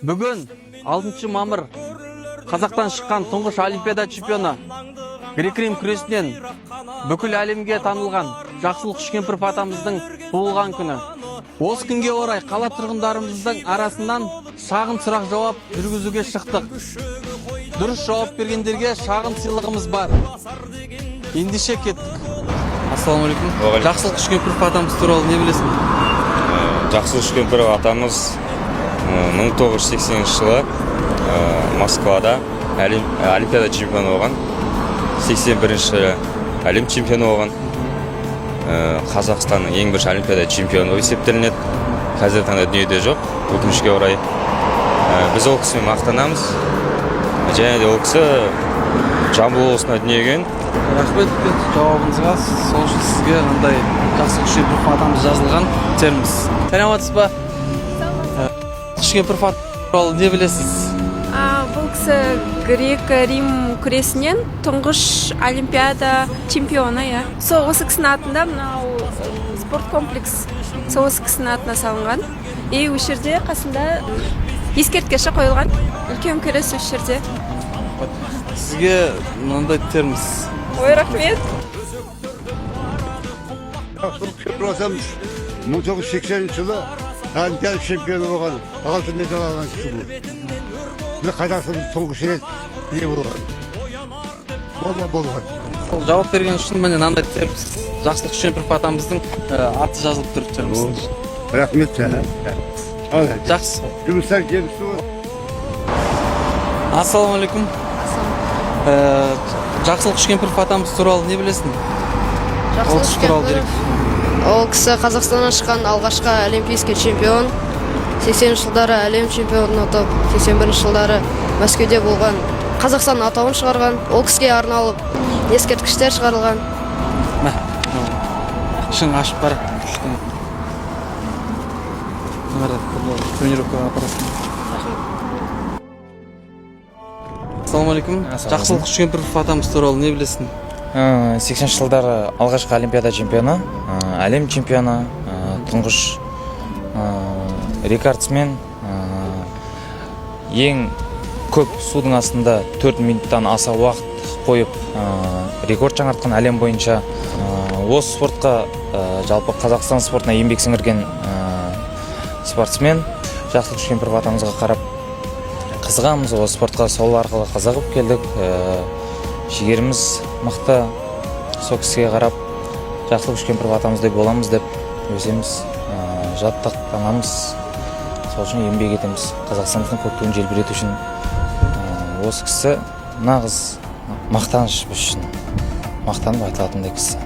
Бүгін 6 мамыр Қазақтан шыққан тұңғыш олимпиада чемпионы грек-рим күресінен бүкіл әлемге танылған Жақсылық Үшкемпіров атамыздың туылған күні. Осы күнге орай қала тұрғындарымыздың арасынан шағын сұрақ жауап жүргізуге шықтық. Дұрыс жауап бергендерге шағын сыйлығымыз бар. Ендеше кеттік. Ассалаумағалейкум. Жақсылық Үшкемпіров атамыз туралы не білесің? Жақсылық Үшкемпіров атамыз 1980 жылы Москвада олимпиада чемпионы болған. 81 әлем чемпионы болған. Қазақстанның ең бірінші олимпиада чемпионы болып есептелінеді. Қазіргі таңда дүниеде жоқ, өкінішке орай. Біз ол кісімен мақтанамыз. Және де ол кісі Жамбыл облысында дүниеге келген. Рахмет жауабыңызға. Сол үшін сізге мындай Жақсылық Үшкемпіров атамыз жазылған терміз. Сәлеметсіз ба? Үшкемпіров туралы не білесіз? Бұл кісі грек-рим күресінен тұңғыш олимпиада чемпионы, иә. Сол осы кісінің атында мынау спорт комплекс сол осы кісінің атына салынған. Осы жерде қасында ескерткіші қойылған. Үлкен күрес осы жерде. Сізге мынандай терміз. Ой, рахмет. Жақсылық Үшкемпіров атамыз 1980 жылы олимпиада чемпионы болған. Алтын медаль алған кісі бұл. Қазақстанның тұңғыш рет ие болған. Жауап берген үшін міне мынандай терміз. Жақсылық Үшкемпіров атамыздың аты жазылып тұр терміз. Рахмет саған. Жақсы. Жұмыстар жемісті бол. Ассалаумағалейкум. Жақсылық Үшкемпіров атамыз туралы не білесің? Жақсылық Үшкемпіров. Ол кісі Қазақстаннан шыққан алғашқы олимпийский чемпион. 80 жылдары әлем чемпионын ұтып, 81 жылдары Мәскеуде болған. Қазақстан атауын шығарған. Ол кісіге арналып ескерткіштер шығарылған. Шың ашып бар. Тренировкаға апарасың. Ассалаумағалейкум. Жақсылық Үшкемпіров атамыз туралы не білесің? 80 жылдары алғашқы олимпиада чемпионы, әлем чемпионы, тұңғыш рекордсмен, ең көп судың астында 4 минуттан аса уақыт қойып рекорд жаңартқан әлем бойынша. Осы спортқа, жалпы Қазақстан спортына еңбек сіңірген спортсмен. Жақсылық Үшкемпіров атамызға қарап қызығамыз. Осы спортқа сол арқылы қызығып келдік. Жігеріміз мықты. Сол кісіге қарап Жақсылық Үшкемпіров атамыздай боламыз деп өзіміз жаттықтанамыз. Сол үшін еңбек етеміз. Қазақстанымыздың көк туын желбірету үшін. Осы кісі нағыз мақтаныш біз үшін. Мақтанып айтылатындай кісі.